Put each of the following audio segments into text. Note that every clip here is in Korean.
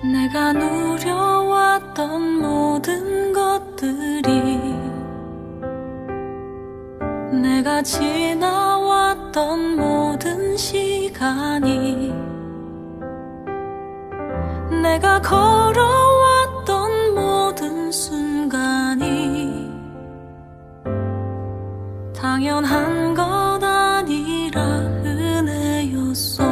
내가 누려왔던 모든 것들이, 내가 지나왔던 모든 시간이, 내가 걸어왔던 모든 순간이 당연한 것 아니라 은혜였어.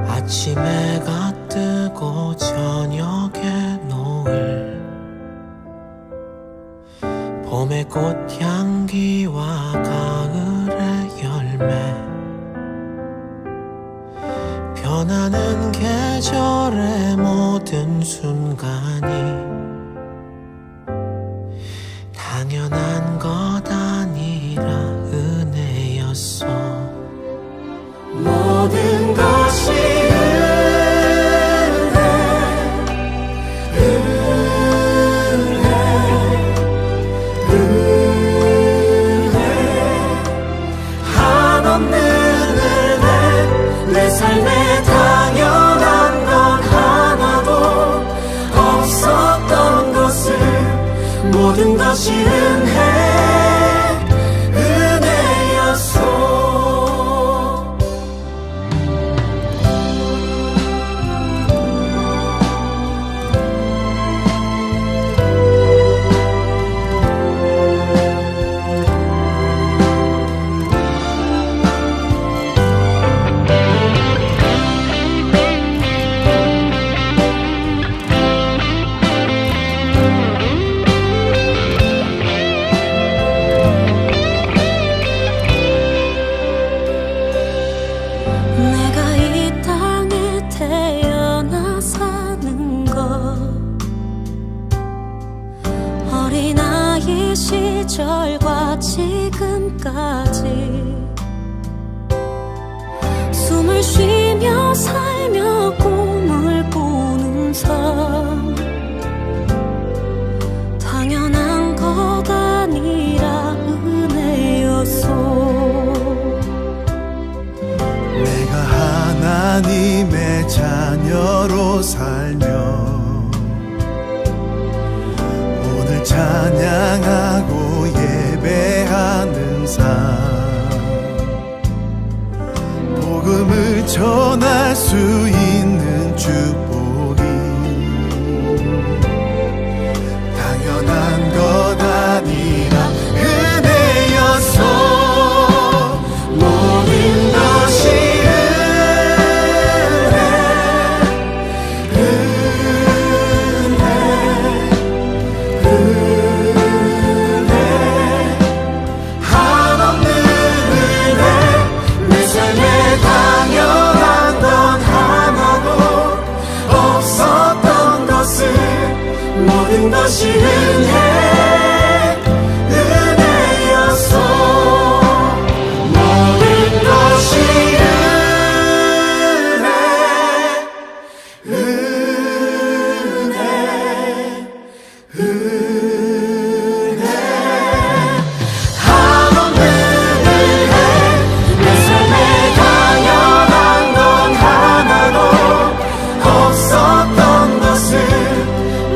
아침에 해가 뜨고 저녁에 노을, 봄의 꽃향기와 가을의 열매, 변하는 계절의 모든 순간이 당연한 것 아니라 은혜였어. 모든 것이 한없는 은혜, 내 삶에 당연한 건 하나도 없었던 것을, 모든 것이 은혜였어. 어린아이 시절과 지금까지 숨을 쉬며 살며 꿈을 꾸는 삶, 당연한 것 아니라 은혜였어. 내가 하나님의 자녀로 살며 찬양하고 예배하는 삶, 복음을 전할 수 있는 축복이 당연한 것 아니라 은혜였어. 모든 것이 모든 것이 은혜였어. 모든 것이 은혜. 한없는 은혜, 내 삶에 당연한 건 하나도 없었던 것을,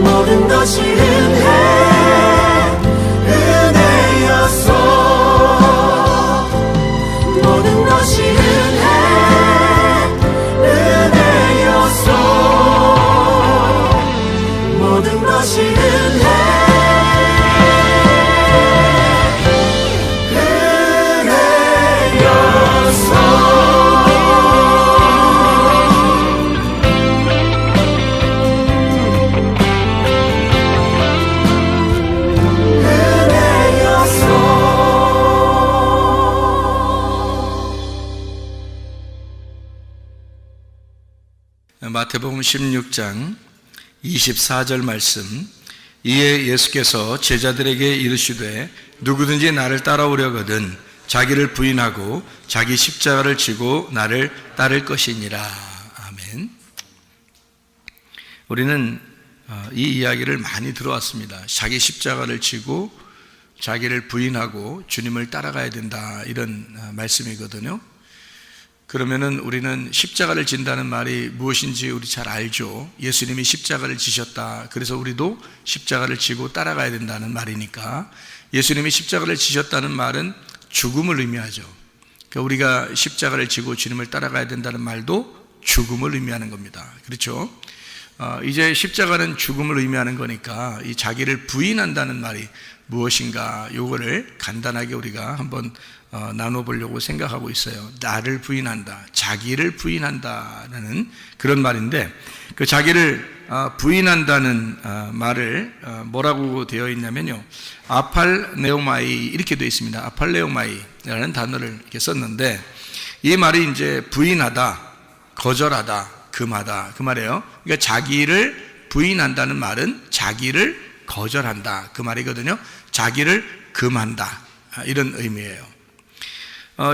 모든 것이 은혜였어. 모든 것이 은혜였어. 모든 것이 마태복음 16장 24절 말씀. 이에 예수께서 제자들에게 이르시되 누구든지 나를 따라오려거든 자기를 부인하고 자기 십자가를 지고 나를 따를 것이니라. 아멘. 우리는 이 이야기를 많이 들어왔습니다. 자기 십자가를 지고 자기를 부인하고 주님을 따라가야 된다, 이런 말씀이거든요. 그러면은 우리는 십자가를 진다는 말이 무엇인지 우리 잘 알죠. 예수님이 십자가를 지셨다. 그래서 우리도 십자가를 지고 따라가야 된다는 말이니까, 예수님이 십자가를 지셨다는 말은 죽음을 의미하죠. 그러니까 우리가 십자가를 지고 주님을 따라가야 된다는 말도 죽음을 의미하는 겁니다. 그렇죠? 이제 십자가는 죽음을 의미하는 거니까 이 자기를 부인한다는 말이 무엇인가, 요거를 간단하게 우리가 한번 나눠보려고 생각하고 있어요. 나를 부인한다, 자기를 부인한다라는 그런 말인데, 그 자기를 부인한다는 말을 뭐라고 되어 있냐면요, 아팔레오마이 이렇게 되어 있습니다. 아팔레오마이라는 단어를 이렇게 썼는데, 이 말이 이제 부인하다, 거절하다, 금하다 그 말이에요. 그러니까 자기를 부인한다는 말은 자기를 거절한다 그 말이거든요. 자기를 금한다, 이런 의미예요.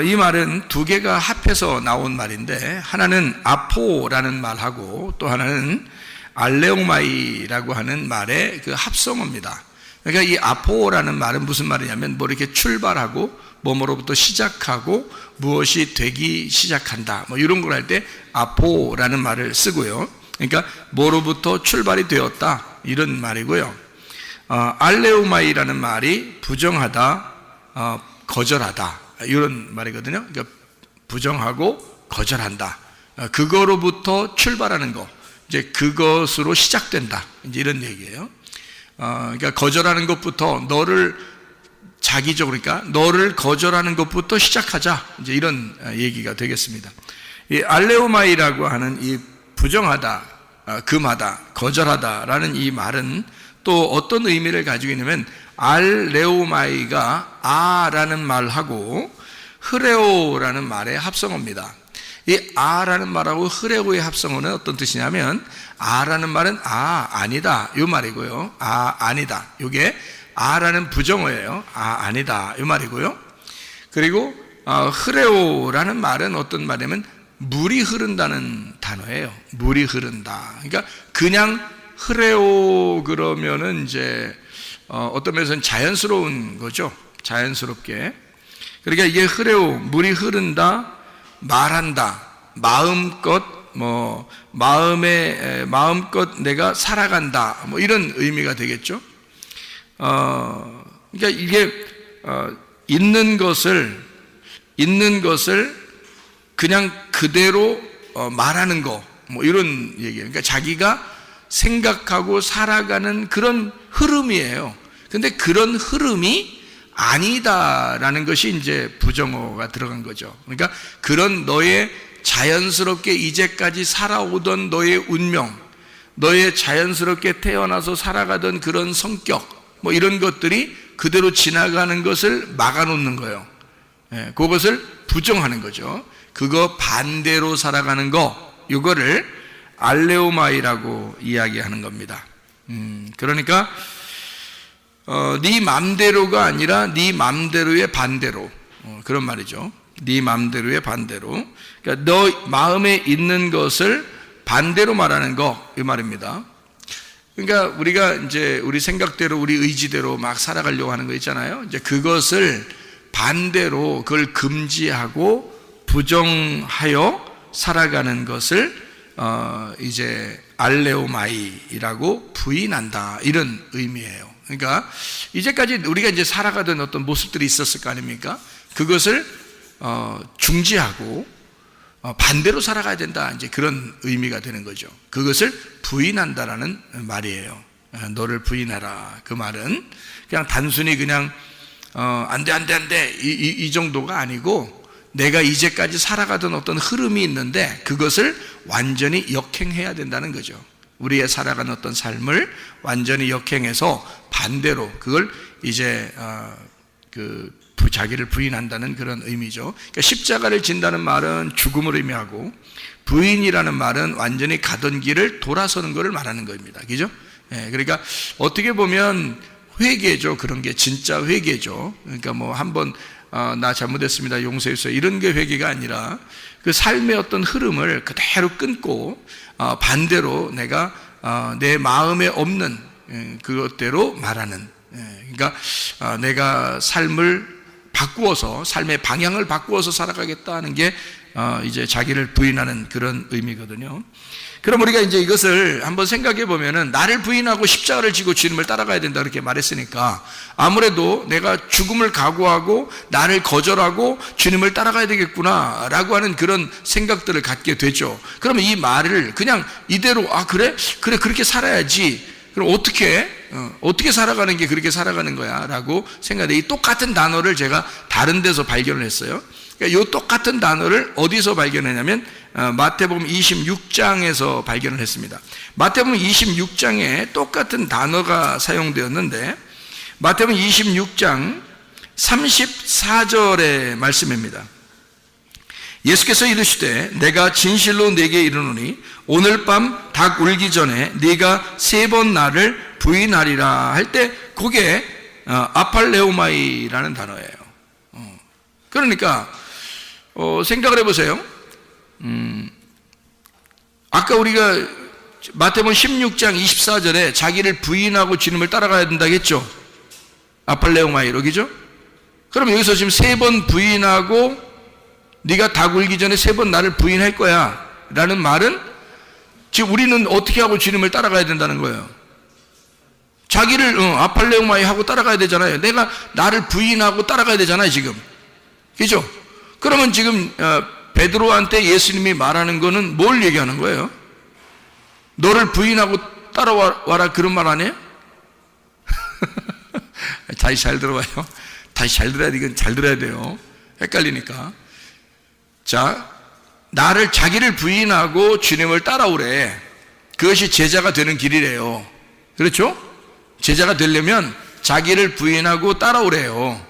이 말은 두 개가 합해서 나온 말인데, 하나는 아포라는 말하고 또 하나는 알레오마이라고 하는 말의 그 합성어입니다. 그러니까 이 아포라는 말은 무슨 말이냐면, 뭐 이렇게 출발하고 뭐뭐로부터 시작하고 무엇이 되기 시작한다, 뭐 이런 걸 할 때 아포라는 말을 쓰고요. 그러니까 뭐로부터 출발이 되었다, 이런 말이고요. 알레오마이라는 말이 부정하다, 거절하다, 이런 말이거든요. 그러니까 부정하고 거절한다, 그거로부터 출발하는 거, 이제 그것으로 시작된다, 이제 이런 얘기예요. 그러니까 거절하는 것부터 너를 자기적으로, 그러니까 너를 거절하는 것부터 시작하자, 이제 이런 얘기가 되겠습니다. 이 알레오마이라고 하는 이 부정하다, 금하다, 거절하다라는 이 말은 또 어떤 의미를 가지고 있냐면, 알레오마이가 아라는 말하고 흐레오라는 말의 합성어입니다. 이 아라는 말하고 흐레오의 합성어는 어떤 뜻이냐면, 아라는 말은 아니다, 이 말이고요. 아니다, 이게 아라는 부정어예요. 아니다, 이 말이고요. 그리고 흐레오라는 말은 어떤 말이냐면, 물이 흐른다는 단어예요. 물이 흐른다. 그러니까 그냥 흐레오 그러면은 이제 어떤 면에서는 자연스러운 거죠. 자연스럽게. 그러니까 이게 흐레오, 물이 흐른다, 말한다, 마음껏 마음껏 내가 살아간다, 뭐 이런 의미가 되겠죠. 그러니까 이게 있는 것을 그냥 그대로 말하는 거, 뭐 이런 얘기예요. 그러니까 자기가 생각하고 살아가는 그런 흐름이에요. 근데 그런 흐름이 아니다라는 것이 이제 부정어가 들어간 거죠. 그러니까 그런 너의 자연스럽게 이제까지 살아오던 너의 운명, 너의 자연스럽게 태어나서 살아가던 그런 성격, 뭐 이런 것들이 그대로 지나가는 것을 막아놓는 거예요. 그것을 부정하는 거죠. 그거 반대로 살아가는 거, 이거를 알레오마이라고 이야기하는 겁니다. 그러니까 네 맘대로가 아니라 네 맘대로의 반대로, 그런 말이죠. 네 맘대로의 반대로. 그러니까 너 마음에 있는 것을 반대로 말하는 거, 이 말입니다. 그러니까 우리가 이제 우리 생각대로, 우리 의지대로 막 살아가려고 하는 거 있잖아요. 이제 그것을 반대로, 그걸 금지하고 부정하여 살아가는 것을 이제 알레오마이라고 부인한다, 이런 의미예요. 그러니까 이제까지 우리가 이제 살아가던 어떤 모습들이 있었을 거 아닙니까? 그것을 중지하고 반대로 살아가야 된다, 이제 그런 의미가 되는 거죠. 그것을 부인한다라는 말이에요. 너를 부인하라, 그 말은 그냥 단순히 그냥 안 돼 이 정도가 아니고, 내가 이제까지 살아가던 어떤 흐름이 있는데 그것을 완전히 역행해야 된다는 거죠. 우리의 살아가는 어떤 삶을 완전히 역행해서 반대로 그걸 이제 자기를 부인한다는 그런 의미죠. 그러니까 십자가를 진다는 말은 죽음을 의미하고, 부인이라는 말은 완전히 가던 길을 돌아서는 것을 말하는 겁니다. 그죠? 그러니까 어떻게 보면 회개죠. 그런 게 진짜 회개죠. 그러니까 뭐 한번 나 잘못했습니다, 용서해 주세요, 이런 게 회개가 아니라 그 삶의 어떤 흐름을 그대로 끊고 반대로 내가 내 마음에 없는 그것대로 말하는, 그러니까 내가 삶을 바꾸어서, 삶의 방향을 바꾸어서 살아가겠다 하는 게 이제 자기를 부인하는 그런 의미거든요. 그럼 우리가 이제 이것을 한번 생각해 보면은 나를 부인하고 십자가를 지고 주님을 따라가야 된다 그렇게 말했으니까 아무래도 내가 죽음을 각오하고 나를 거절하고 주님을 따라가야 되겠구나 라고 하는 그런 생각들을 갖게 되죠. 그러면 이 말을 그냥 이대로 그래 그렇게 살아야지, 그럼 어떻게 살아가는 게 그렇게 살아가는 거야 라고 생각해. 이 똑같은 단어를 제가 다른 데서 발견을 했어요. 그러니까 이 똑같은 단어를 어디서 발견했냐면 마태복음 26장에서 발견을 했습니다. 마태복음 26장에 똑같은 단어가 사용되었는데 마태복음 26장 34절의 말씀입니다. 예수께서 이르시되 내가 진실로 네게 이르노니 오늘 밤 닭 울기 전에 네가 3번 나를 부인하리라 할 때 그게 아팔레오마이라는 단어예요. 그러니까 생각을 해보세요. 아까 우리가 마태복음 16장 24절에 자기를 부인하고 주님을 따라가야 된다고 했죠. 아팔레오마이로, 그죠? 그럼 여기서 지금 3번 부인하고 네가 닭 울기 전에 3번 나를 부인할 거야 라는 말은 지금 우리는 어떻게 하고 주님을 따라가야 된다는 거예요. 자기를 아팔레오마이 하고 따라가야 되잖아요. 내가 나를 부인하고 따라가야 되잖아요 지금, 그죠? 그러면 지금 베드로한테 예수님이 말하는 거는 뭘 얘기하는 거예요? 너를 부인하고 따라와라 그런 말 아니에요? 다시 잘 들어봐요. 다시 잘 들어야 돼. 이건 잘 들어야 돼요. 헷갈리니까. 자, 자기를 부인하고 주님을 따라오래. 그것이 제자가 되는 길이래요. 그렇죠? 제자가 되려면 자기를 부인하고 따라오래요.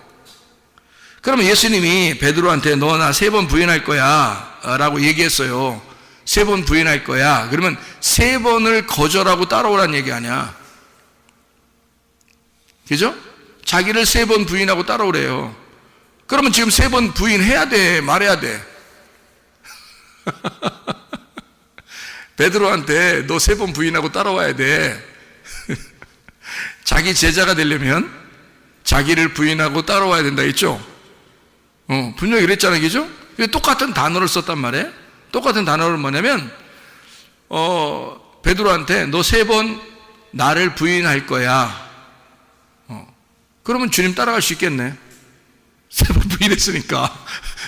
그러면 예수님이 베드로한테 너 나 3번 부인할 거야 라고 얘기했어요. 3번 부인할 거야. 그러면 3번을 거절하고 따라오라는 얘기 아니야. 그죠? 자기를 3번 부인하고 따라오래요. 그러면 지금 3번 부인해야 돼, 말해야 돼? 베드로한테 너 3번 부인하고 따라와야 돼. 자기 제자가 되려면 자기를 부인하고 따라와야 된다 했죠? 분명히 그랬잖아요, 그죠? 똑같은 단어를 썼단 말이에요. 똑같은 단어를 뭐냐면, 베드로한테 너 3번 나를 부인할 거야. 그러면 주님 따라갈 수 있겠네. 3번 부인했으니까.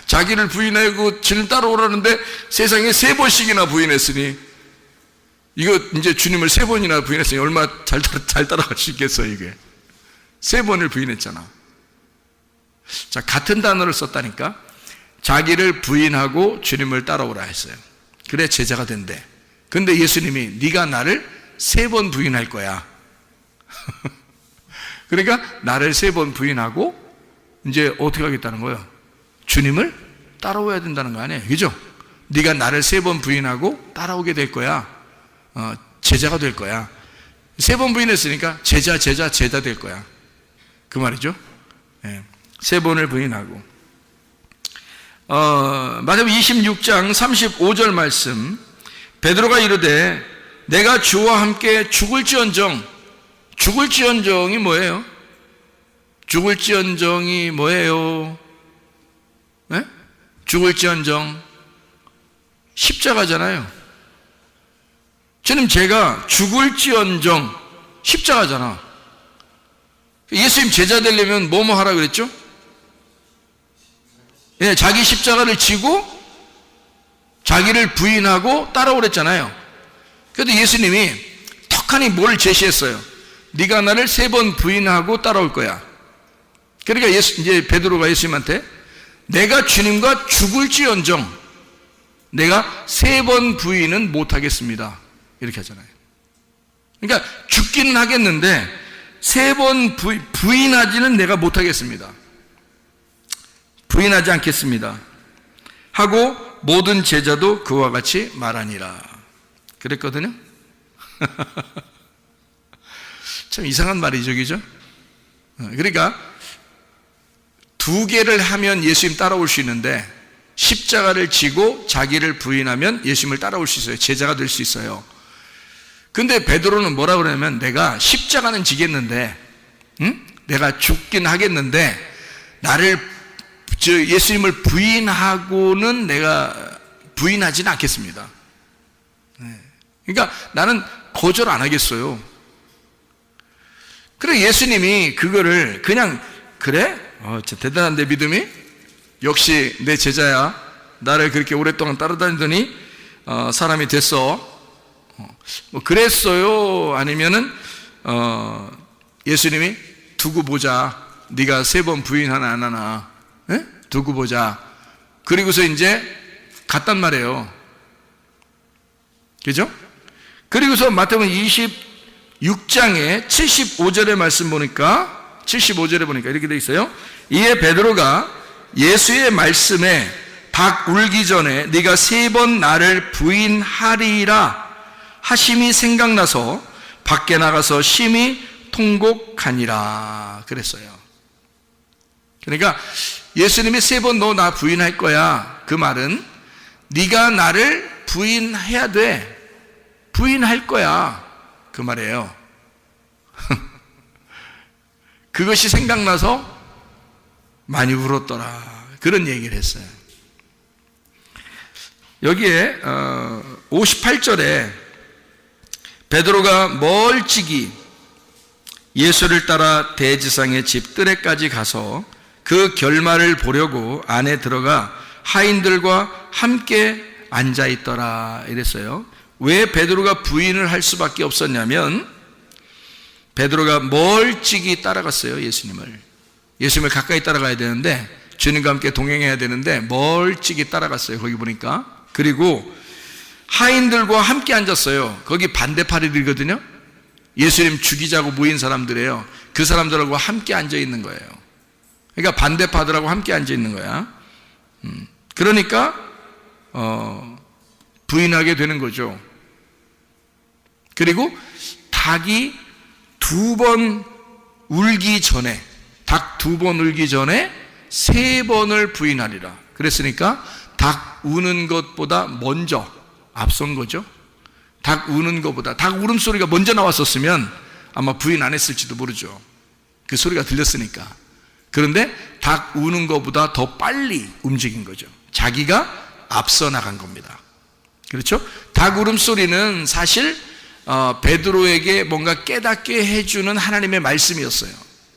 자기를 부인하고 주님 따라오라는데 세상에 3번씩이나 부인했으니, 이거 이제 주님을 3번이나 부인했으니 얼마나 잘 따라갈 수 있겠어, 이게. 3번을 부인했잖아. 자, 같은 단어를 썼다니까. 자기를 부인하고 주님을 따라오라 했어요. 그래 제자가 된대. 근데 예수님이 네가 나를 3번 부인할 거야. 그러니까 나를 3번 부인하고 이제 어떻게 하겠다는 거예요? 주님을 따라오야 된다는 거 아니에요, 그죠? 네가 나를 3번 부인하고 따라오게 될 거야. 제자가 될 거야. 3번 부인했으니까 제자 될 거야. 그 말이죠. 네. 3번을 부인하고. 마태복음 26장 35절 말씀. 베드로가 이르되 내가 주와 함께 죽을지언정이 뭐예요? 죽을지언정이 뭐예요? 네? 죽을지언정 십자가잖아요. 주님 제가 죽을지언정 십자가잖아. 예수님 제자 되려면 뭐뭐 하라 그랬죠? 예, 자기 십자가를 지고 자기를 부인하고 따라오랬잖아요. 그런데 예수님이 턱하니 뭘 제시했어요? 네가 나를 3번 부인하고 따라올 거야. 그러니까 이제 베드로가 예수님한테 내가 주님과 죽을지언정 내가 3번 부인은 못하겠습니다. 이렇게 하잖아요. 그러니까 죽기는 하겠는데 3번 부인하지는 내가 못하겠습니다. 부인하지 않겠습니다. 하고 모든 제자도 그와 같이 말하니라. 그랬거든요. 참 이상한 말이죠, 그죠? 그러니까 2개를 하면 예수님 따라올 수 있는데 십자가를 지고 자기를 부인하면 예수님을 따라올 수 있어요. 제자가 될 수 있어요. 근데 베드로는 뭐라 그러냐면 내가 십자가는 지겠는데 내가 죽긴 하겠는데 나를 예수님을 부인하고는 내가 부인하지는 않겠습니다. 그러니까 나는 거절 안 하겠어요. 그래, 예수님이 그거를 그냥, 그래? 진짜 대단한데, 믿음이? 역시 내 제자야. 나를 그렇게 오랫동안 따라다니더니 사람이 됐어. 뭐 그랬어요? 아니면은 예수님이 두고 보자. 네가 3번 부인하나 안 하나, 에? 두고 보자. 그리고서 이제 갔단 말이에요. 그죠? 그리고서 마태복음 26장에 75절의 말씀 보니까, 75절에 보니까 이렇게 돼 있어요. 이에 베드로가 예수의 말씀에 닭 울기 전에 네가 3번 나를 부인하리라 하심이 생각나서 밖에 나가서 심히 통곡하니라 그랬어요. 그러니까 예수님이 3번 너 나 부인할 거야. 그 말은 네가 나를 부인해야 돼. 부인할 거야. 그 말이에요. 그것이 생각나서 많이 울었더라. 그런 얘기를 했어요. 여기에 58절에 베드로가 멀찍이 예수를 따라 대지상의 집 뜰에까지 가서 그 결말을 보려고 안에 들어가 하인들과 함께 앉아 있더라 이랬어요. 왜 베드로가 부인을 할 수밖에 없었냐면 베드로가 멀찍이 따라갔어요. 예수님을 가까이 따라가야 되는데 주님과 함께 동행해야 되는데 멀찍이 따라갔어요. 거기 보니까. 그리고 하인들과 함께 앉았어요. 거기 반대파리들이거든요. 예수님 죽이자고 모인 사람들이에요. 그 사람들하고 함께 앉아 있는 거예요. 그러니까 반대파들하고 함께 앉아 있는 거야. 그러니까 부인하게 되는 거죠. 그리고 닭이 2번 울기 전에, 닭 2번 울기 전에 3번을 부인하리라. 그랬으니까 닭 우는 것보다 먼저 앞선 거죠. 닭 우는 것보다, 닭 울음소리가 먼저 나왔었으면 아마 부인 안 했을지도 모르죠. 그 소리가 들렸으니까. 그런데 닭 우는 것보다 더 빨리 움직인 거죠. 자기가 앞서 나간 겁니다. 그렇죠? 닭 울음소리는 사실 베드로에게 뭔가 깨닫게 해주는 하나님의 말씀이었어요.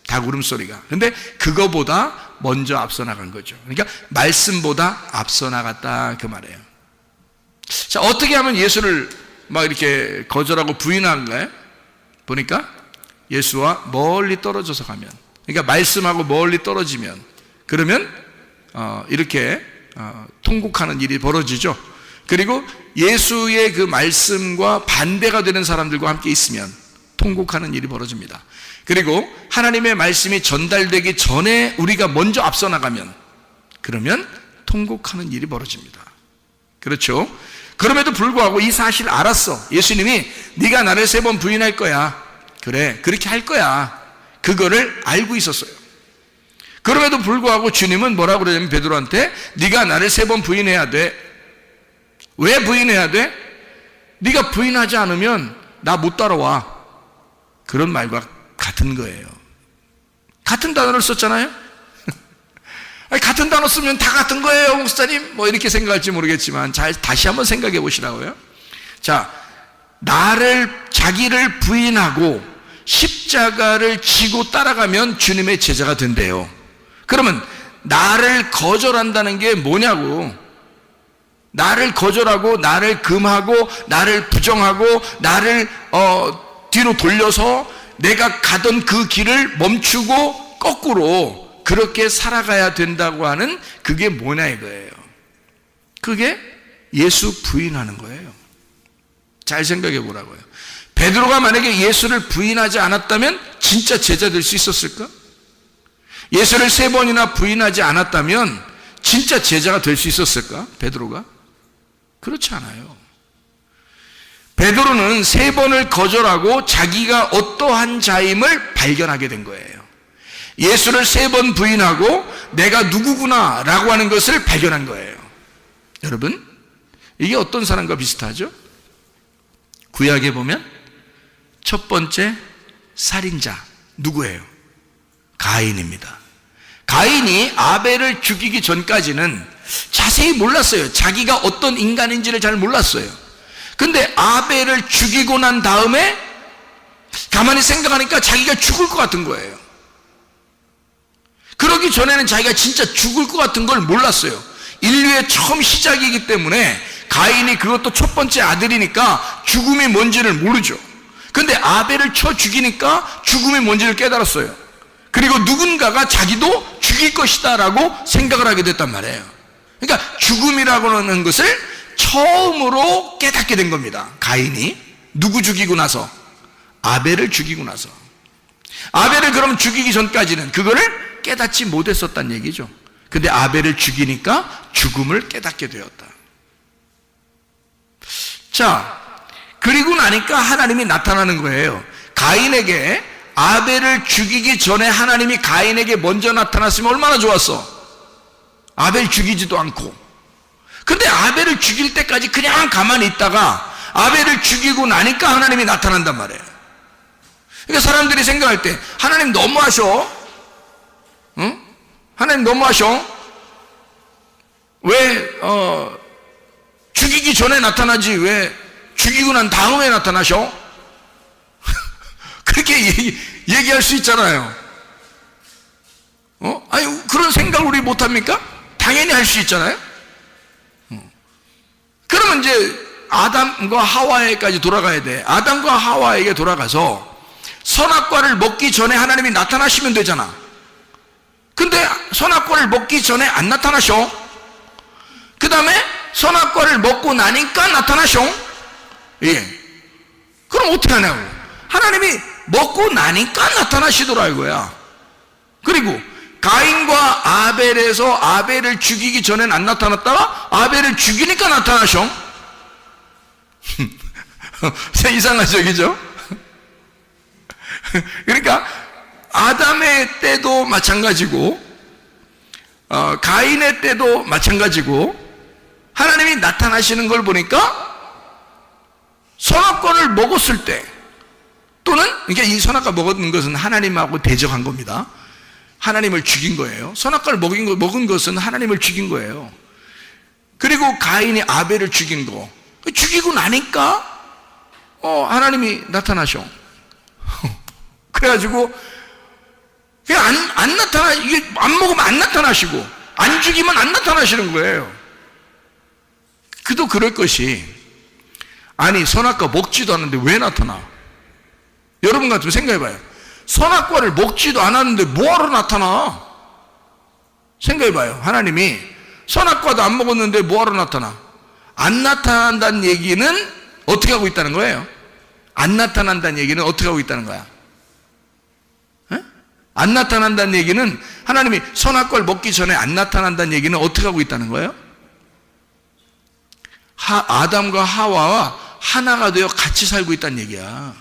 닭 울음소리가. 근데 그거보다 먼저 앞서 나간 거죠. 그러니까 말씀보다 앞서 나갔다 그 말이에요. 자, 어떻게 하면 예수를 막 이렇게 거절하고 부인한가요? 보니까 예수와 멀리 떨어져서 가면, 그러니까 말씀하고 멀리 떨어지면, 그러면 이렇게 통곡하는 일이 벌어지죠. 그리고 예수의 그 말씀과 반대가 되는 사람들과 함께 있으면 통곡하는 일이 벌어집니다. 그리고 하나님의 말씀이 전달되기 전에 우리가 먼저 앞서 나가면, 그러면 통곡하는 일이 벌어집니다. 그렇죠? 그럼에도 불구하고 이 사실을 알았어. 예수님이 네가 나를 3번 부인할 거야. 그래, 그렇게 할 거야. 그거를 알고 있었어요. 그럼에도 불구하고 주님은 뭐라고 그러냐면 베드로한테 네가 나를 3번 부인해야 돼. 왜 부인해야 돼? 네가 부인하지 않으면 나 못 따라와. 그런 말과 같은 거예요. 같은 단어를 썼잖아요. 아니, 같은 단어 쓰면 다 같은 거예요, 목사님. 뭐 이렇게 생각할지 모르겠지만 다시 한번 생각해 보시라고요. 자, 자기를 부인하고 십자가를 지고 따라가면 주님의 제자가 된대요. 그러면 나를 거절한다는 게 뭐냐고. 나를 거절하고 나를 금하고 나를 부정하고 나를 뒤로 돌려서 내가 가던 그 길을 멈추고 거꾸로 그렇게 살아가야 된다고 하는 그게 뭐냐 이거예요. 그게 예수 부인하는 거예요. 잘 생각해 보라고요. 베드로가 만약에 예수를 부인하지 않았다면 진짜 제자 될 수 있었을까? 예수를 3번이나 부인하지 않았다면 진짜 제자가 될 수 있었을까? 베드로가? 그렇지 않아요. 베드로는 3번을 거절하고 자기가 어떠한 자임을 발견하게 된 거예요. 예수를 3번 부인하고 내가 누구구나 라고 하는 것을 발견한 거예요. 여러분, 이게 어떤 사람과 비슷하죠? 구약에 보면 첫 번째 살인자 누구예요? 가인입니다. 가인이 아벨을 죽이기 전까지는 자세히 몰랐어요. 자기가 어떤 인간인지를 잘 몰랐어요. 근데 아벨을 죽이고 난 다음에 가만히 생각하니까 자기가 죽을 것 같은 거예요. 그러기 전에는 자기가 진짜 죽을 것 같은 걸 몰랐어요. 인류의 처음 시작이기 때문에 가인이 그것도 첫 번째 아들이니까 죽음이 뭔지를 모르죠. 근데 아벨을 쳐 죽이니까 죽음이 뭔지를 깨달았어요. 그리고 누군가가 자기도 죽일 것이다 라고 생각을 하게 됐단 말이에요. 그러니까 죽음이라고 하는 것을 처음으로 깨닫게 된 겁니다. 가인이 누구 죽이고 나서? 아벨을 죽이고 나서. 아벨을 그럼 죽이기 전까지는 그거를 깨닫지 못했었단 얘기죠. 근데 아벨을 죽이니까 죽음을 깨닫게 되었다. 자, 그리고 나니까 하나님이 나타나는 거예요. 가인에게 아벨을 죽이기 전에 하나님이 가인에게 먼저 나타났으면 얼마나 좋았어. 아벨 죽이지도 않고. 근데 아벨을 죽일 때까지 그냥 가만히 있다가 아벨을 죽이고 나니까 하나님이 나타난단 말이에요. 그러니까 사람들이 생각할 때 하나님 너무하셔. 응? 하나님 너무하셔. 왜 죽이기 전에 나타나지 왜 죽이고 난 다음에 나타나셔? 그렇게 얘기할 수 있잖아요. 아니 그런 생각을 우리 못합니까? 당연히 할 수 있잖아요. 그러면 이제 아담과 하와에까지 돌아가야 돼. 아담과 하와에게 돌아가서 선악과를 먹기 전에 하나님이 나타나시면 되잖아. 근데 선악과를 먹기 전에 안 나타나셔. 그 다음에 선악과를 먹고 나니까 나타나셔. 예. 그럼 어떻게 하냐고. 하나님이 먹고 나니까 나타나시더라 이거야. 그리고 가인과 아벨에서 아벨을 죽이기 전엔 안 나타났다가 아벨을 죽이니까 나타나셔. 이상하죠, 그죠? 그러니까 아담의 때도 마찬가지고 가인의 때도 마찬가지고 하나님이 나타나시는 걸 보니까 선악과를 먹었을 때 또는 그러니까 이 선악과 먹은 것은 하나님하고 대적한 겁니다. 하나님을 죽인 거예요. 선악과를 먹은 것은 하나님을 죽인 거예요. 그리고 가인이 아벨을 죽인 거 죽이고 나니까 하나님이 나타나셔. 그래가지고 그냥 안 나타나, 이게 안 먹으면 안 나타나시고 안 죽이면 안 나타나시는 거예요. 그도 그럴 것이 아니 선악과 먹지도 않는데 왜 나타나? 여러분 같으면 생각해봐요. 선악과를 먹지도 않았는데 뭐하러 나타나? 생각해봐요. 하나님이 선악과도 안 먹었는데 뭐하러 나타나? 안 나타난다는 얘기는 어떻게 하고 있다는 거예요? 안 나타난다는 얘기는 어떻게 하고 있다는 거야? 에? 안 나타난다는 얘기는 하나님이 선악과를 먹기 전에 안 나타난다는 얘기는 어떻게 하고 있다는 거예요? 아담과 하와와 하나가 되어 같이 살고 있다는 얘기야.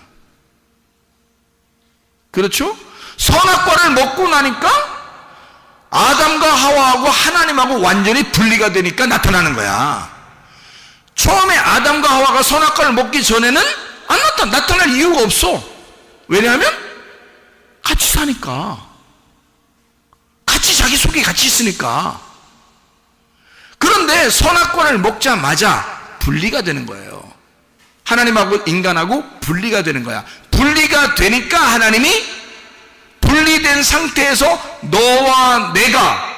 그렇죠? 선악과를 먹고 나니까 아담과 하와하고 하나님하고 완전히 분리가 되니까 나타나는 거야. 처음에 아담과 하와가 선악과를 먹기 전에는 안 나타날 이유가 없어. 왜냐하면 같이 사니까, 같이 자기 속에 같이 있으니까. 그런데 선악과를 먹자마자 분리가 되는 거예요. 하나님하고 인간하고 분리가 되는 거야. 분리가 되니까 하나님이 분리된 상태에서 너와 내가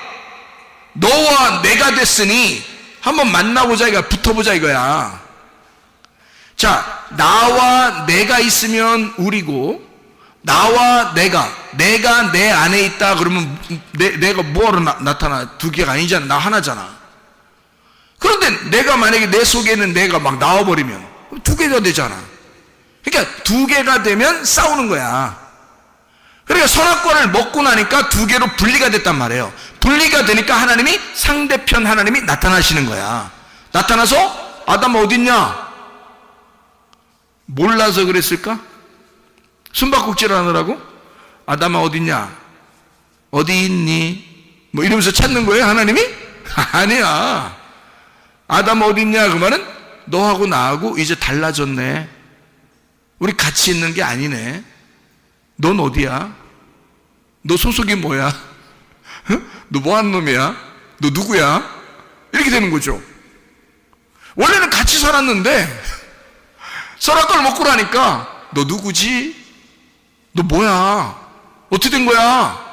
됐으니 한번 만나보자 이거야. 붙어보자 이거야. 자, 나와 내가 있으면 우리고 나와 내가 내 안에 있다 그러면 내가 뭐하러 나타나? 두 개가 아니잖아. 나 하나잖아. 그런데 내가 만약에 내 속에 있는 내가 막 나와버리면 두 개가 되잖아. 그러니까 두 개가 되면 싸우는 거야. 그러니까 선악과를 먹고 나니까 두 개로 분리가 됐단 말이에요. 분리가 되니까 하나님이 상대편 하나님이 나타나시는 거야. 나타나서 아담 어딨냐? 몰라서 그랬을까? 숨바꼭질 하느라고? 아담아 어딨냐? 어디 있니? 뭐 이러면서 찾는 거예요 하나님이? 아니야. 아담 어딨냐? 그 말은 너하고 나하고 이제 달라졌네. 우리 같이 있는 게 아니네. 넌 어디야? 너 소속이 뭐야? 너 뭐하는 놈이야? 너 누구야? 이렇게 되는 거죠. 원래는 같이 살았는데 선악과를 먹고 나니까 너 누구지? 너 뭐야? 어떻게 된 거야?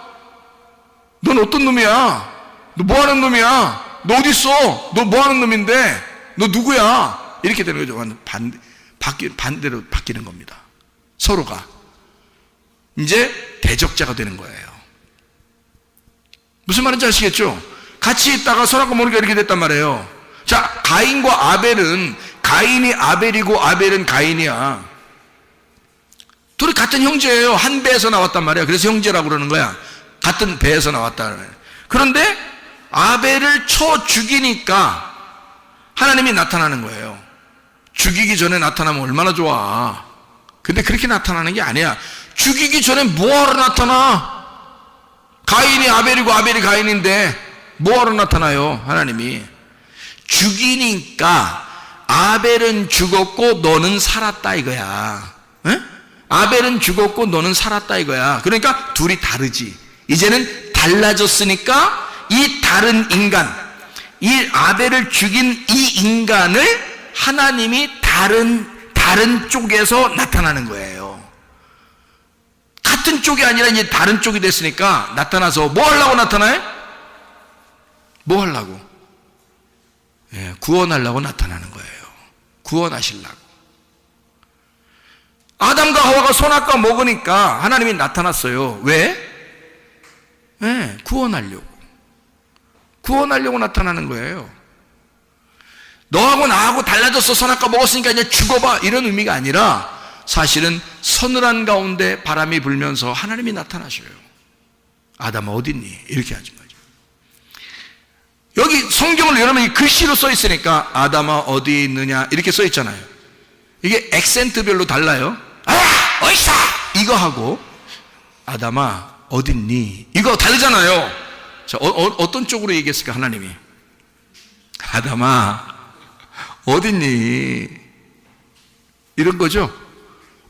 넌 어떤 놈이야? 너 뭐하는 놈이야? 너 어디 있어? 너 뭐하는 놈인데? 너 누구야? 이렇게 되는 거죠. 완전 반대로 바뀌는 겁니다. 서로가 이제 대적자가 되는 거예요. 무슨 말인지 아시겠죠? 같이 있다가 선악과 먹으니까 이렇게 됐단 말이에요. 자, 가인과 아벨은, 가인이 아벨이고 아벨은 가인이야. 둘이 같은 형제예요. 한 배에서 나왔단 말이야. 그래서 형제라고 그러는 거야. 같은 배에서 나왔다. 그런데 아벨을 쳐 죽이니까 하나님이 나타나는 거예요. 죽이기 전에 나타나면 얼마나 좋아. 근데 그렇게 나타나는 게 아니야. 죽이기 전에 뭐하러 나타나? 가인이 아벨이고 아벨이 가인인데 뭐하러 나타나요? 하나님이 죽이니까 아벨은 죽었고 너는 살았다 이거야. 에? 아벨은 죽었고 너는 살았다 이거야. 그러니까 둘이 다르지. 이제는 달라졌으니까 이 다른 인간, 이 아벨을 죽인 이 인간을 하나님이 다른 쪽에서 나타나는 거예요. 같은 쪽이 아니라 이제 다른 쪽이 됐으니까 나타나서 뭐 하려고 나타나요? 뭐 하려고? 예, 구원하려고 나타나는 거예요. 구원하시려고. 아담과 하와가 선악과 먹으니까 하나님이 나타났어요. 왜? 예, 구원하려고. 구원하려고 나타나는 거예요. 너하고 나하고 달라졌어. 선악과 먹었으니까 이제 죽어봐. 이런 의미가 아니라 사실은 서늘한 가운데 바람이 불면서 하나님이 나타나셔요. 아담아 어딨니? 이렇게 하지 마죠. 여기 성경을 여러분이 글씨로 써 있으니까 아담아 어디 있느냐 이렇게 써 있잖아요. 이게 액센트별로 달라요. 아 어디있어 이거 하고 아담아 어딨니 이거 다르잖아요. 자, 어떤 쪽으로 얘기했을까 하나님이? 아담아 어딨니 이런 거죠.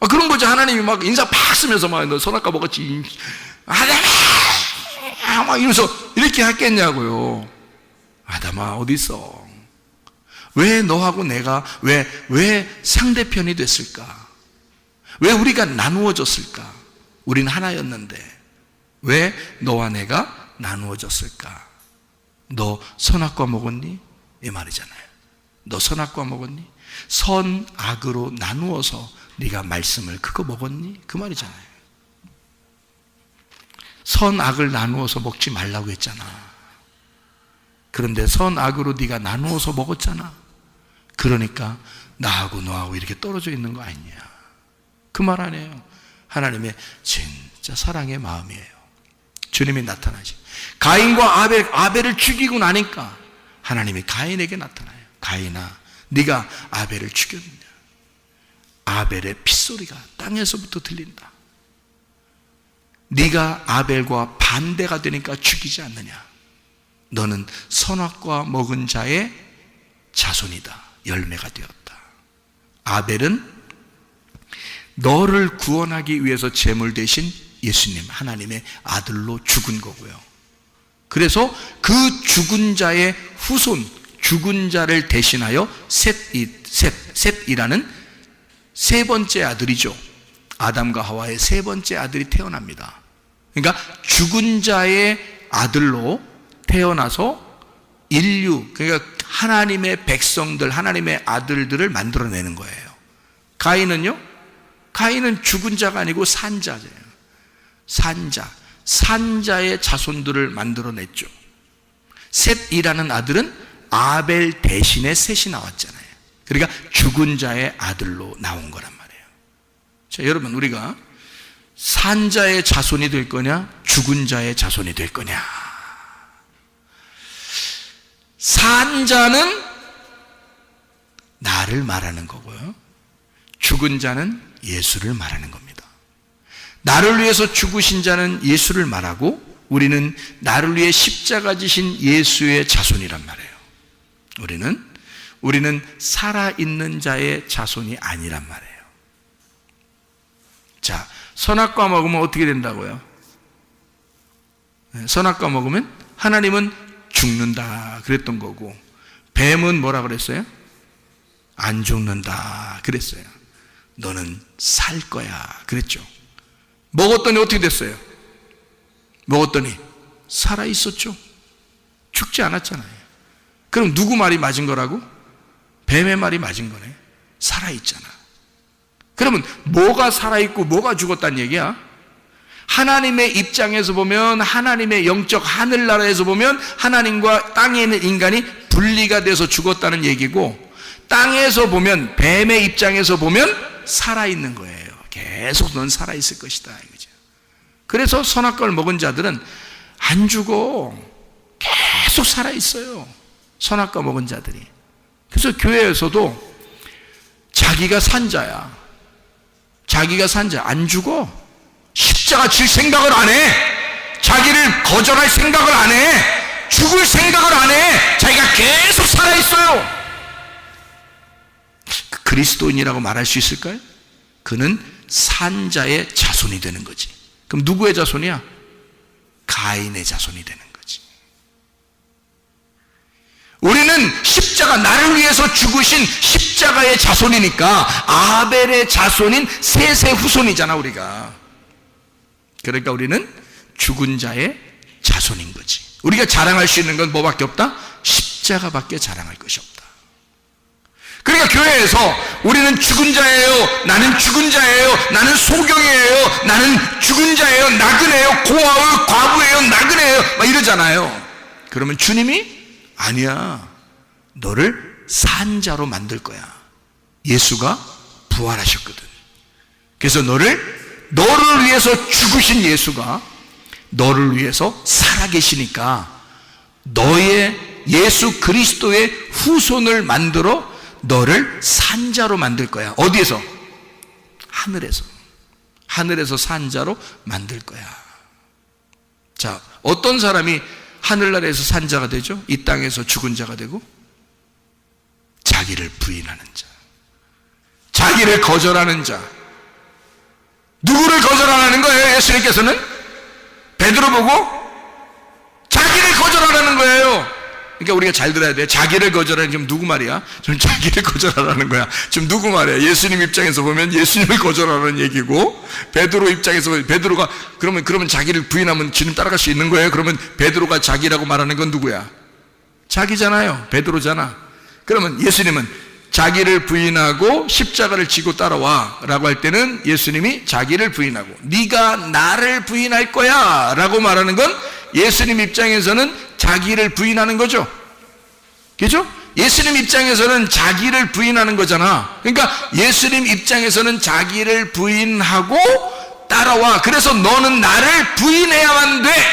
그런 거죠. 하나님이 막 인사 팍 쓰면서 막 너 선악과 먹었지 아담아 막 이러면서 이렇게 했겠냐고요. 아담아 어디 있어? 왜 너하고 내가 왜 상대편이 됐을까? 왜 우리가 나누어졌을까? 우린 하나였는데 왜 너와 내가 나누어졌을까? 너 선악과 먹었니? 이 말이잖아요. 너 선악과 먹었니? 선악으로 나누어서 네가 말씀을 그거 먹었니? 그 말이잖아요. 선악을 나누어서 먹지 말라고 했잖아. 그런데 선악으로 네가 나누어서 먹었잖아. 그러니까 나하고 너하고 이렇게 떨어져 있는 거 아니냐. 그 말 아니에요. 하나님의 진짜 사랑의 마음이에요. 주님이 나타나시. 가인과 아벨을 죽이고 나니까 하나님이 가인에게 나타나요. 가인아 네가 아벨을 죽였느냐. 아벨의 핏소리가 땅에서부터 들린다. 네가 아벨과 반대가 되니까 죽이지 않느냐. 너는 선악과 먹은 자의 자손이다. 열매가 되었다. 아벨은 너를 구원하기 위해서 제물 대신 예수님 하나님의 아들로 죽은 거고요. 그래서 그 죽은 자의 후손, 죽은 자를 대신하여 셋이라는 세 번째 아들이죠. 아담과 하와의 세 번째 아들이 태어납니다. 그러니까 죽은 자의 아들로 태어나서 인류, 그러니까 하나님의 백성들, 하나님의 아들들을 만들어내는 거예요. 가인은요? 가인은 죽은 자가 아니고 산자예요. 산자의 자손들을 만들어냈죠. 셋이라는 아들은 아벨 대신에 셋이 나왔잖아요. 그러니까 죽은 자의 아들로 나온 거란 말이에요. 자, 여러분 우리가 산자의 자손이 될 거냐 죽은 자의 자손이 될 거냐. 산자는 나를 말하는 거고요. 죽은 자는 예수를 말하는 겁니다. 나를 위해서 죽으신 자는 예수를 말하고 우리는 나를 위해 십자가 지신 예수의 자손이란 말이에요. 우리는 살아있는 자의 자손이 아니란 말이에요. 자, 선악과 먹으면 어떻게 된다고요? 선악과 먹으면 하나님은 죽는다 그랬던 거고, 뱀은 뭐라 그랬어요? 안 죽는다 그랬어요. 너는 살 거야 그랬죠. 먹었더니 어떻게 됐어요? 먹었더니 살아 있었죠. 죽지 않았잖아요. 그럼 누구 말이 맞은 거라고? 뱀의 말이 맞은 거네. 살아 있잖아. 그러면 뭐가 살아 있고 뭐가 죽었다는 얘기야? 하나님의 입장에서 보면, 하나님의 영적 하늘나라에서 보면 하나님과 땅에 있는 인간이 분리가 돼서 죽었다는 얘기고, 땅에서 보면, 뱀의 입장에서 보면 살아있는 거예요. 계속 넌 살아있을 것이다 이거죠. 그래서 선악과를 먹은 자들은 안 죽어. 계속 살아있어요, 선악과 먹은 자들이. 그래서 교회에서도 자기가 산자야, 자기가 산자, 안 죽어. 십자가 질 생각을 안 해. 자기를 거절할 생각을 안 해. 죽을 생각을 안 해. 자기가 계속 살아있어요. 그리스도인이라고 말할 수 있을까요? 그는 산자의 자손이 되는 거지. 그럼 누구의 자손이야? 가인의 자손이 되는 거지. 우리는 십자가, 나를 위해서 죽으신 십자가의 자손이니까 아벨의 자손인 셋의 후손이잖아 우리가. 그러니까 우리는 죽은 자의 자손인 거지. 우리가 자랑할 수 있는 건 뭐밖에 없다? 십자가밖에 자랑할 것이 없다. 그러니까 교회에서 우리는 죽은 자예요, 나는 죽은 자예요, 나는 소경이에요, 나는 죽은 자예요, 나그네요, 고아요, 과부예요, 나그네요 막 이러잖아요. 그러면 주님이 아니야, 너를 산자로 만들 거야. 예수가 부활하셨거든. 그래서 너를 위해서 죽으신 예수가 너를 위해서 살아계시니까 너의 예수 그리스도의 후손을 만들어 너를 산자로 만들 거야. 어디에서? 하늘에서. 하늘에서 산자로 만들 거야. 자, 어떤 사람이 하늘나라에서 산자가 되죠? 이 땅에서 죽은 자가 되고? 자기를 부인하는 자, 자기를 거절하는 자. 누구를 거절하는 거예요? 예수님께서는 베드로 보고 자기를 거절하라는 거예요. 그러니까 우리가 잘 들어야 돼. 자기를 거절하는, 지금 누구 말이야? 지금 자기를 거절하라는 거야. 지금 누구 말이야? 예수님 입장에서 보면 예수님을 거절하라는 얘기고, 베드로 입장에서 보면 베드로가 그러면 자기를 부인하면 주님 따라갈 수 있는 거예요? 그러면 베드로가 자기라고 말하는 건 누구야? 자기잖아요. 베드로잖아. 그러면 예수님은 자기를 부인하고 십자가를 지고 따라와 라고 할 때는 예수님이 자기를 부인하고 네가 나를 부인할 거야 라고 말하는 건 예수님 입장에서는 자기를 부인하는 거죠. 그죠? 예수님 입장에서는 자기를 부인하는 거잖아. 그러니까 예수님 입장에서는 자기를 부인하고 따라와. 그래서 너는 나를 부인해야만 돼.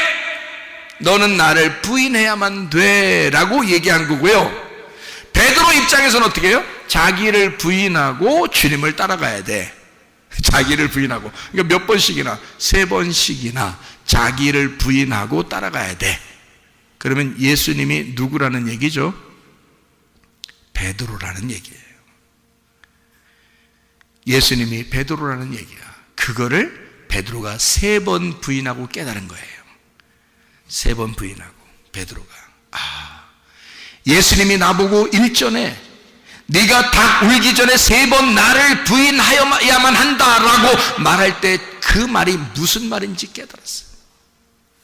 너는 나를 부인해야만 돼 라고 얘기한 거고요. 베드로 입장에서는 어떻게 해요? 자기를 부인하고 주님을 따라가야 돼. 자기를 부인하고. 그러니까 몇 번씩이나, 3번씩이나 자기를 부인하고 따라가야 돼. 그러면 예수님이 누구라는 얘기죠? 베드로라는 얘기예요. 예수님이 베드로라는 얘기야. 그거를 베드로가 3번 부인하고 깨달은 거예요. 3번 부인하고 베드로가, 예수님이 나보고 일전에 네가 닭 울기 전에 3번 나를 부인하여야만 한다라고 말할 때 그 말이 무슨 말인지 깨달았어요.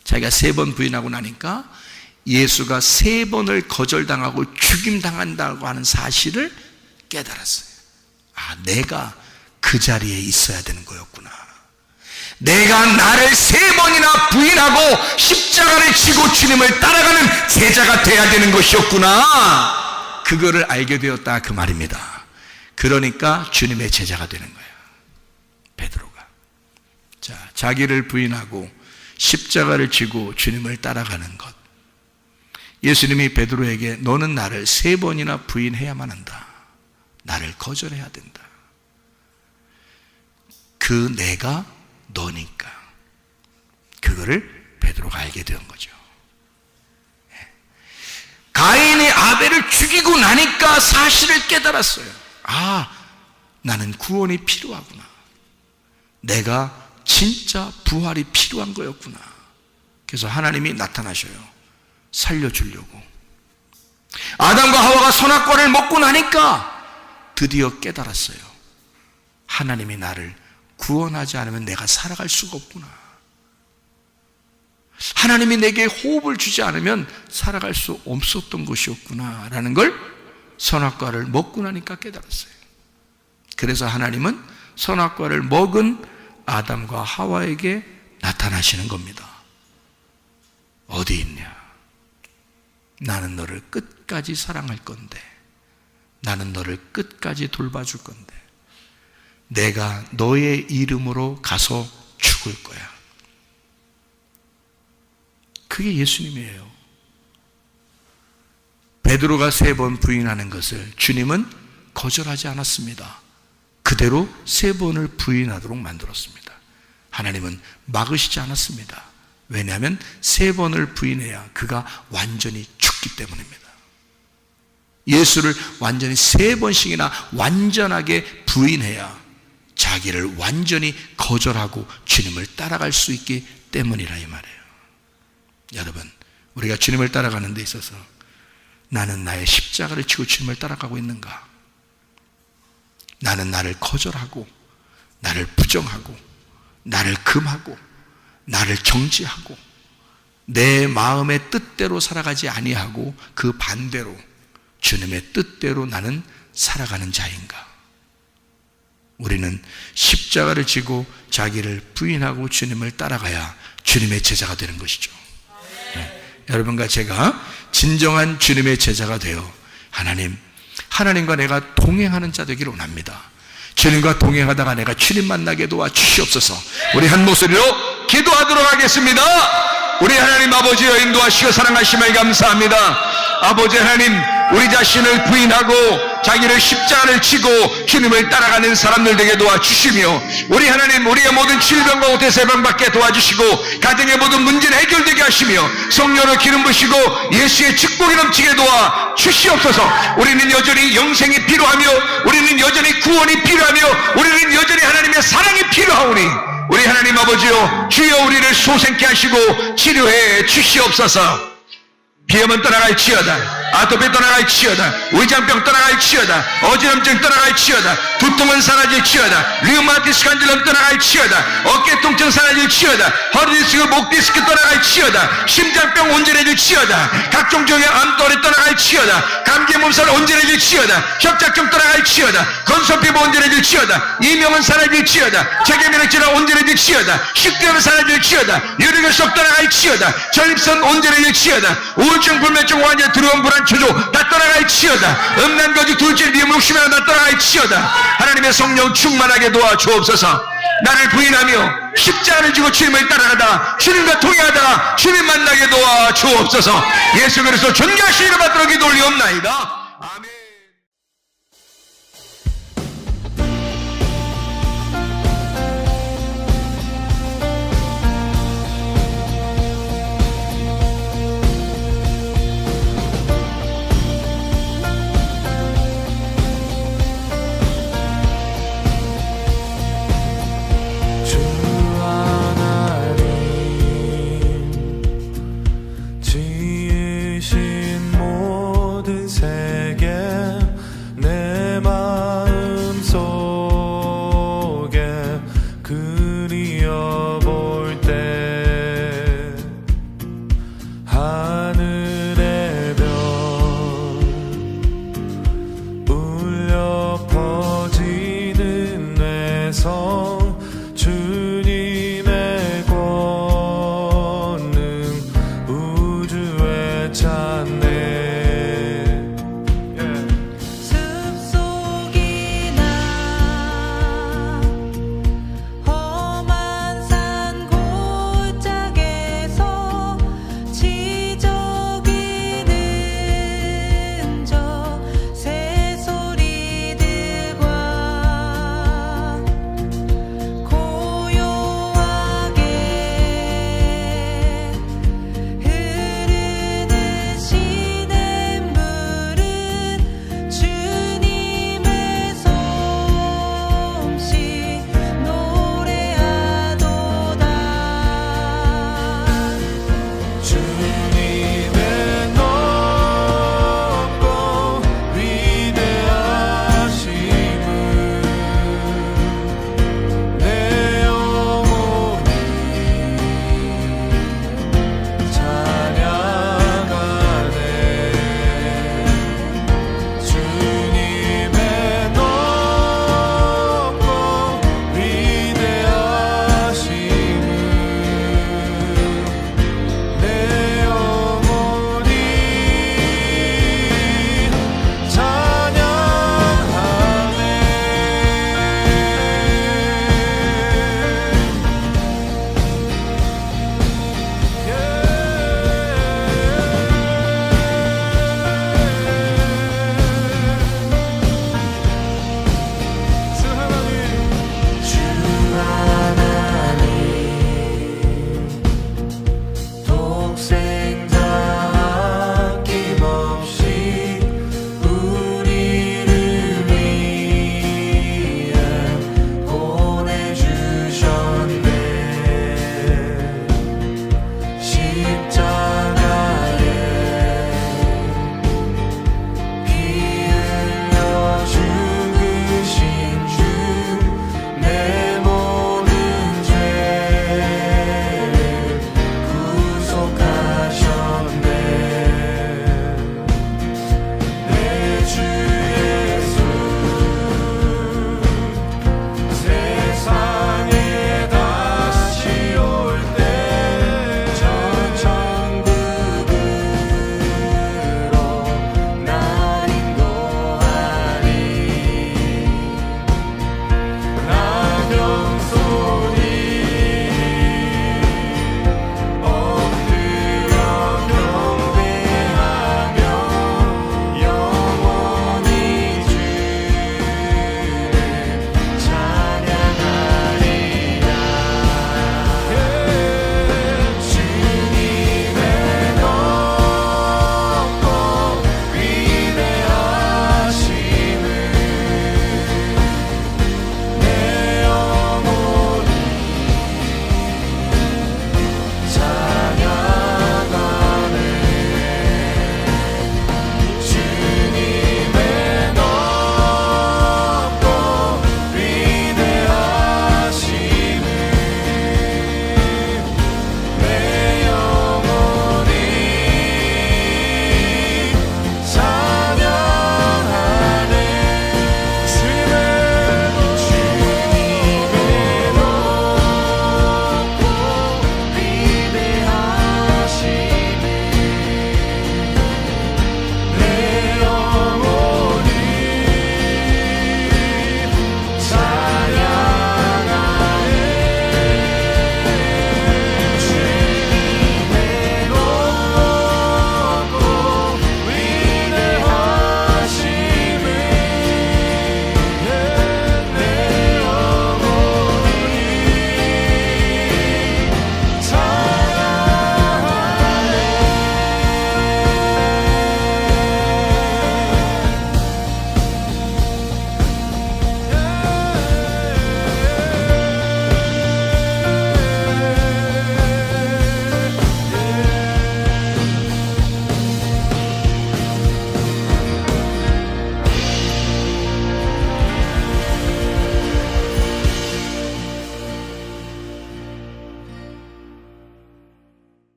자기가 3번 부인하고 나니까 예수가 3번을 거절당하고 죽임당한다고 하는 사실을 깨달았어요. 내가 그 자리에 있어야 되는 거였구나. 내가 나를 3번이나 부인하고 십자가를 지고 주님을 따라가는 제자가 돼야 되는 것이었구나. 그거를 알게 되었다 그 말입니다. 그러니까 주님의 제자가 되는 거예요, 베드로가. 자, 자기를 부인하고 십자가를 지고 주님을 따라가는 것. 예수님이 베드로에게 너는 나를 3번이나 부인해야만 한다. 나를 거절해야 된다. 그 내가 너니까. 그거를 베드로가 알게 된 거죠. 가인이 아벨을 죽이고 나니까 사실을 깨달았어요. 나는 구원이 필요하구나. 내가 진짜 부활이 필요한 거였구나. 그래서 하나님이 나타나셔요. 살려주려고. 아담과 하와가 선악과를 먹고 나니까 드디어 깨달았어요. 하나님이 나를 구원하지 않으면 내가 살아갈 수가 없구나. 하나님이 내게 호흡을 주지 않으면 살아갈 수 없었던 것이었구나 라는 걸 선악과를 먹고 나니까 깨달았어요. 그래서 하나님은 선악과를 먹은 아담과 하와에게 나타나시는 겁니다. 어디 있냐? 나는 너를 끝까지 사랑할 건데, 나는 너를 끝까지 돌봐줄 건데, 내가 너의 이름으로 가서 죽을 거야. 그게 예수님이에요. 베드로가 3번 부인하는 것을 주님은 거절하지 않았습니다. 그대로 3번을 부인하도록 만들었습니다. 하나님은 막으시지 않았습니다. 왜냐하면 3번을 부인해야 그가 완전히 죽기 때문입니다. 예수를 완전히 3번씩이나 완전하게 부인해야 자기를 완전히 거절하고 주님을 따라갈 수 있기 때문이라 이 말이에요. 여러분, 우리가 주님을 따라가는 데 있어서 나는 나의 십자가를 지고 주님을 따라가고 있는가? 나는 나를 거절하고, 나를 부정하고, 나를 금하고, 나를 정지하고, 내 마음의 뜻대로 살아가지 아니하고 그 반대로 주님의 뜻대로 나는 살아가는 자인가? 우리는 십자가를 지고 자기를 부인하고 주님을 따라가야 주님의 제자가 되는 것이죠. 여러분과 제가 진정한 주님의 제자가 되어 하나님과 내가 동행하는 자 되기를 원합니다. 주님과 동행하다가 내가 주님 만나게 도와주시옵소서. 우리 한 목소리로 기도하도록 하겠습니다. 우리 하나님 아버지여 인도하시고 사랑하시며 감사합니다. 아버지 하나님, 우리 자신을 부인하고 자기를 십자가를 치고 주님을 따라가는 사람들 되게 도와주시며, 우리 하나님, 우리의 모든 질병과 오태세 병받게 도와주시고 가정의 모든 문제는 해결되게 하시며 성령으로 기름 부시고 예수의 축복이 넘치게 도와주시옵소서. 우리는 여전히 영생이 필요하며, 우리는 여전히 구원이 필요하며, 우리는 여전히 하나님의 사랑이 필요하오니 우리 하나님 아버지여, 주여 우리를 소생케 하시고 치료해 주시옵소서. 비염은 떠나갈지어다, 아토피 떠나갈지어다, 위장병 떠나갈지어다, 어지럼증 떠나갈지어다, 두통은 사라질지어다, 류마티스 관절염 떠나갈지어다, 어깨 통증 사라질지어다, 허리 디스크, 목 디스크 떠나갈지어다, 심장병 온전해질지어다, 각종 종의 암떠리 떠나갈지어다, 감기 몸살 온전해질지어다, 협착증 떠나갈지어다, 건선피부 온전해질지어다, 이명은 사라질지어다, 체계면역질환 온전해질지어다, 식도염 사라질지어다, 유리결석 떠나갈지어다, 전립선 온전해질지어다, 우울증, 불면증, 환자, 두려움, 불안, 초조 다 떠나갈지어다, 음란거지, 둘째, 미움, 욕심이나 다 떠나갈지어다. 하나님의 성령 충만하게 도와주옵소서. 나를 부인하며 십자가를 지고 주님을 따라가다 주님과 동행하다가 주님 만나게 도와주옵소서. 예수 그리스도 존귀하신 이름 받들어 기도 올리옵나이다. 아멘.